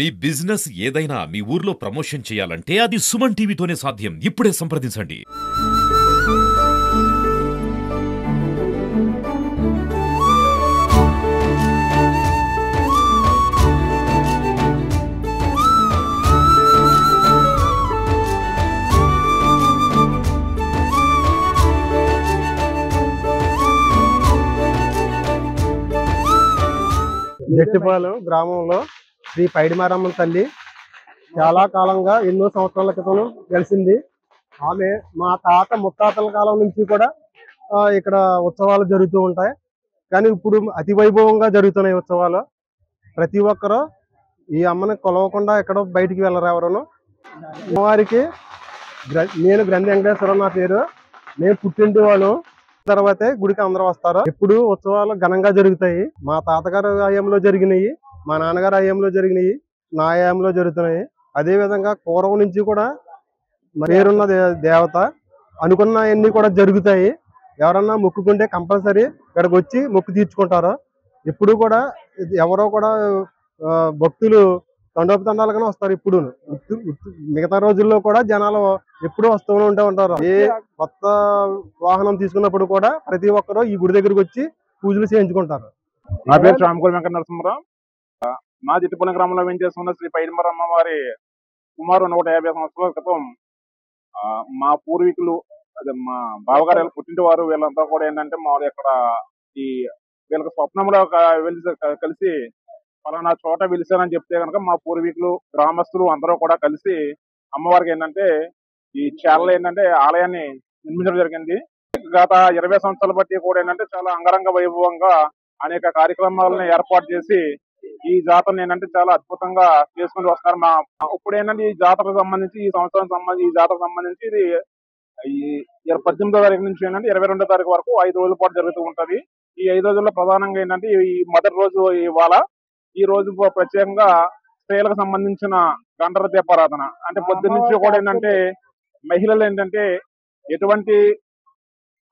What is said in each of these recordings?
మీ business ఏదైనా మీ ఊర్లో promotion చేయాలంటే అది సుమన్ టీవీతోనే సాధ్యం. ఇప్పుడే సంప్రదించండి. జట్టిపాలెం గ్రామంలో శ్రీ పైడిమారమ్మ తల్లి చాలా కాలంగా ఎన్నో సంవత్సరాల క్రితం వెలిసింది. ఆమె మా తాత ముత్తాతల కాలం నుంచి కూడా ఇక్కడ ఉత్సవాలు జరుగుతూ ఉంటాయి. కానీ ఇప్పుడు అతి వైభవంగా జరుగుతున్నాయి ఉత్సవాలు. ప్రతి ఒక్కరూ ఈ అమ్మని కొలవకుండా ఎక్కడో బయటికి వెళ్ళరు ఎవరును. అమ్మవారికి నేను గ్రంథి వెంకటేశ్వరరావు నా పేరు. నేను పుట్టింటి వాళ్ళు తర్వాతే గుడికి అందరూ వస్తారు. ఇప్పుడు ఉత్సవాలు ఘనంగా జరుగుతాయి. మా తాతగారు హయాంలో జరిగినాయి, మా నాన్నగారు హయాంలో జరిగినాయి, నా హయాంలో జరుగుతున్నాయి. అదే విధంగా పూర్వం నుంచి కూడా పేరున్న దేవత అనుకున్నవన్నీ కూడా జరుగుతాయి. ఎవరన్నా మొక్కుకుంటే కంపల్సరీ ఇక్కడికి వచ్చి మొక్కు తీర్చుకుంటారు. ఇప్పుడు కూడా ఎవరో కూడా భక్తులు తండోపతండాలుగానే వస్తారు. ఇప్పుడు మిగతా రోజుల్లో కూడా జనాలు ఎప్పుడూ వస్తూనే ఉంటారు. ఏ కొత్త వాహనం తీసుకున్నప్పుడు కూడా ప్రతి ఒక్కరూ ఈ గుడి దగ్గరికి వచ్చి పూజలు చేయించుకుంటారు. నా పేరు శ్యామకూరి వెంకట నరసింహరావు. మా జిట్టిపల్లి గ్రామంలో వెంచేస్తున్న శ్రీ పైడిమారమ్మ వారి సుమారు 150 సంవత్సరాల క్రితం మా పూర్వీకులు అదే మా బావగారు పుట్టింటి వారు వీళ్ళంతా కూడా ఏంటంటే మామూలు ఇక్కడ ఈ వీళ్ళకి స్వప్నంలో కలిసి పలానా చోట వెలిసారని చెప్తే కనుక మా పూర్వీకులు గ్రామస్తులు అందరూ కూడా కలిసి అమ్మవారికి ఏంటంటే ఈ చేలలో ఏంటంటే ఆలయాన్ని నిర్మించడం జరిగింది. గత 20 సంవత్సరాల బట్టి కూడా ఏంటంటే చాలా అంగరంగ వైభవంగా అనేక కార్యక్రమాలను ఏర్పాటు చేసి ఈ జాతరను ఏంటంటే చాలా అద్భుతంగా చేసుకుని వస్తున్నారు. ఇప్పుడు ఏంటంటే ఈ జాతరకు సంబంధించి ఈ సంవత్సరం సంబంధించి ఈ జాతరకు సంబంధించి ఇది ఈ 18వ తారీఖు నుంచి ఏంటంటే 22వ తారీఖు వరకు 5 రోజుల పాటు జరుగుతూ ఉంటది. ఈ 5 రోజుల్లో ప్రధానంగా ఏంటంటే ఈ మొదటి రోజు ఇవాళ ఈ రోజు ప్రత్యేకంగా స్త్రీలకు సంబంధించిన గంటర దీపారాధన అంటే పొద్దున్న నుంచి కూడా ఏంటంటే మహిళలు ఏంటంటే ఎటువంటి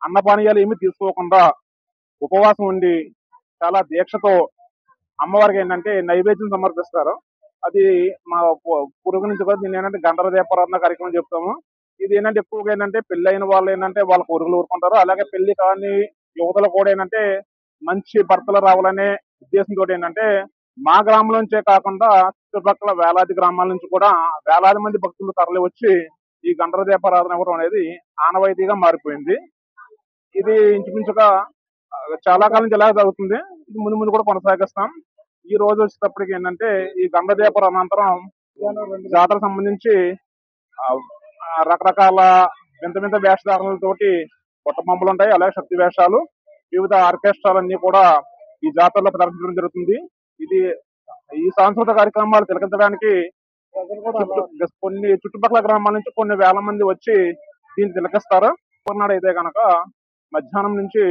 అన్నపానీయాలు ఏమి తీసుకోకుండా ఉపవాసం ఉండి చాలా దీక్షతో అమ్మవారికి ఏంటంటే నైవేద్యం సమర్పిస్తారు. అది మా పురుగు నుంచి కూడా దీన్ని ఏంటంటే గంటర దీపారాధన కార్యక్రమం చెప్తాము. ఇది ఏంటంటే ఎక్కువగా ఏంటంటే పెళ్లి అయిన వాళ్ళు ఏంటంటే వాళ్ళ కొరుగులు ఊరుకుంటారు. అలాగే పెళ్లి కాని యువతలు కూడా ఏంటంటే మంచి భర్తలు రావాలనే ఉద్దేశంతో ఏంటంటే మా గ్రామం నుంచే కాకుండా చుట్టుపక్కల వేలాది గ్రామాల నుంచి కూడా వేలాది మంది భక్తులు తరలి వచ్చి ఈ గంటర దీపారాధన ఇవ్వడం అనేది ఆనవాయితీగా మారిపోయింది. ఇది ఇంచుమించుగా చాలా కాలం నుంచి ఎలా జరుగుతుంది. ఇది ముందు ముందు కూడా కొనసాగిస్తాం. ఈ రోజు వచ్చేటప్పటికి ఏంటంటే ఈ గంటర దీపారాధన అనంతరం జాతర సంబంధించి రకరకాల వింత వింత వేషధారణలతోటి బొమ్మలు ఉంటాయి. అలాగే శక్తి వేషాలు, వివిధ ఆర్కెస్ట్రాలన్నీ కూడా ఈ జాతరలో ప్రదర్శించడం జరుగుతుంది. ఇది ఈ సాంస్కృతిక కార్యక్రమాలు తిలకించడానికి కొన్ని చుట్టుపక్కల గ్రామాల నుంచి కొన్ని వేల మంది వచ్చి దీన్ని తిలకిస్తారు. నాడు అయితే కనుక మధ్యాహ్నం నుంచి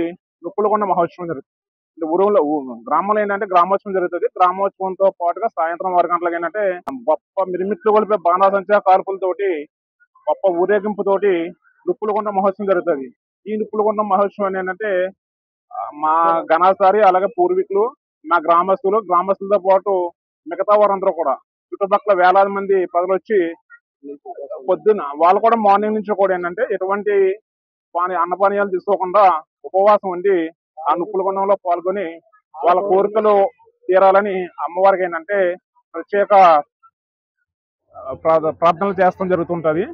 రుక్కులకొండ మహోత్సవం జరుగుతుంది. ఊరులో గ్రామంలో ఏంటంటే గ్రామోత్సవం జరుగుతుంది. గ్రామోత్సవంతో పాటుగా సాయంత్రం 6 గంటలకు ఏంటంటే గొప్ప మిరిమిట్లు కొలిపే బాణాసంచా కాల్పులతోటి గొప్ప ఊరేగింపుతోటి రుక్కులకొండ మహోత్సవం జరుగుతుంది. ఈ రుక్కులకొండ మహోత్సవం ఏంటంటే మా ఘనాచారి అలాగే పూర్వీకులు మా గ్రామస్తులతో పాటు మిగతా వారందరూ కూడా చుట్టుపక్కల వేలాది మంది ప్రజలు వచ్చి పొద్దున్న వాళ్ళు కూడా మార్నింగ్ నుంచి కూడా ఏంటంటే ఎటువంటి అన్నపానీయాలు తీసుకోకుండా ఉపవాసం ఉండి ఆ నుప్పులకొండంలో పాల్గొని వాళ్ళ కోరికలు తీరాలని అమ్మవారికి ఏంటంటే ప్రత్యేక ప్రార్థనలు చేస్తాం జరుగుతుంటది.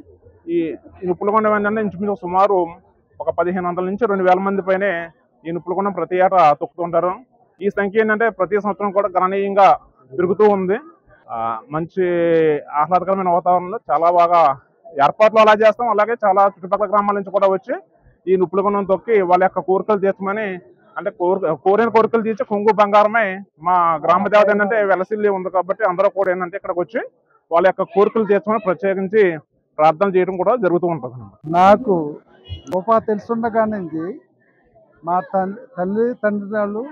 ఈ నుప్పులకొండం ఏంటంటే ఇంచుమించు సుమారు ఒక 1500 నుంచి 2000 మంది పైనే ఈ నుప్పులకొండం ప్రతి ఏటా తొక్కుతుంటారు. ఈ సంఖ్య ఏంటంటే ప్రతి సంవత్సరం కూడా గణనీయంగా పెరుగుతూ ఉంది. మంచి ఆహ్లాదకరమైన వాతావరణంలో చాలా బాగా ఏర్పాట్లు అలా చేస్తాం. అలాగే చాలా చుట్టుపక్కల గ్రామాల నుంచి కూడా వచ్చి ఈ నుప్పులకొండం తొక్కి వాళ్ళ యొక్క కోరికలు తీర్చమని అంటే కోరిన కోరికలు తీర్చి కొంగు బంగారమై మా గ్రామ దేవత ఏంటంటే వెలసిల్లి ఉంది కాబట్టి అందరూ కూడా ఏంటంటే ఇక్కడికి వచ్చి వాళ్ళ యొక్క కోరికలు తీర్చమని ప్రత్యేకించి ప్రార్థన చేయడం కూడా జరుగుతూ ఉంటుంది. నాకు గొప్ప తెలుసుండగా నుంచి మా తండ్రులు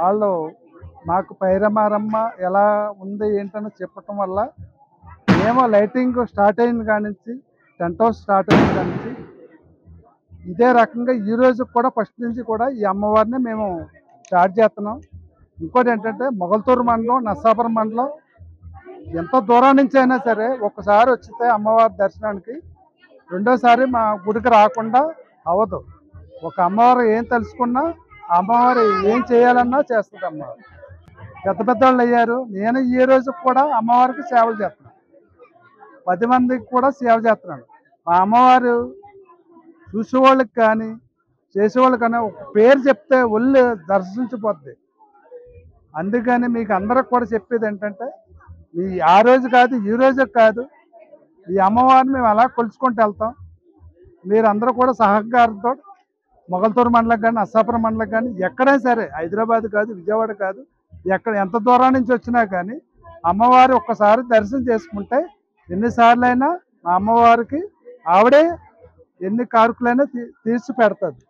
వాళ్ళు మాకు పైడిమారమ్మ ఎలా ఉంది ఏంటని చెప్పటం వల్ల మేము లైటింగ్ స్టార్ట్ అయిన కాడి నుంచి టెంట్ హౌస్ స్టార్ట్ అయిన కాడి నుంచి ఇదే రకంగా ఈ రోజు కూడా ఫస్ట్ నుంచి కూడా ఈ అమ్మవారిని మేము స్టార్ట్ చేస్తున్నాం. ఇంకోటి ఏంటంటే మొగల్తూరు మండలం, నర్సాపురం మండలం ఎంత దూరం నుంచి అయినా సరే ఒక్కసారి వచ్చితే అమ్మవారి దర్శనానికి రెండోసారి మా గుడికి రాకుండా అవ్వదు. ఒక అమ్మవారు ఏం తెలుసుకున్నా అమ్మవారు ఏం చేయాలన్నా చేస్తుంది అమ్మవారు. పెద్ద పెద్దవాళ్ళు అయ్యారు. నేను ఈ రోజు కూడా అమ్మవారికి సేవలు చేస్తున్నాను, 10 మందికి కూడా సేవ చేస్తున్నాను. మా అమ్మవారు చూసేవాళ్ళకి కానీ చేసేవాళ్ళకి కానీ ఒక పేరు చెప్తే ఒళ్ళు దర్శించిపోద్ది. అందుకని మీకు అందరికి కూడా చెప్పేది ఏంటంటే, ఈ ఆ రోజు కాదు ఈ రోజు కాదు, ఈ అమ్మవారిని మేము అలా కొలుచుకుంటూ వెళ్తాం. మీరందరూ కూడా సహకారంతో మొగల్తూరు మండలం కానీ అస్సాపురం మండలం కానీ ఎక్కడైనా సరే, హైదరాబాద్ కాదు విజయవాడ కాదు, ఎక్కడ ఎంత దూరం నుంచి వచ్చినా కానీ అమ్మవారి ఒక్కసారి దర్శనం చేసుకుంటే ఎన్నిసార్లైనా మా అమ్మవారికి ఆవిడే ఎన్ని కారుకులైనా తీర్చి పెడుతుంది.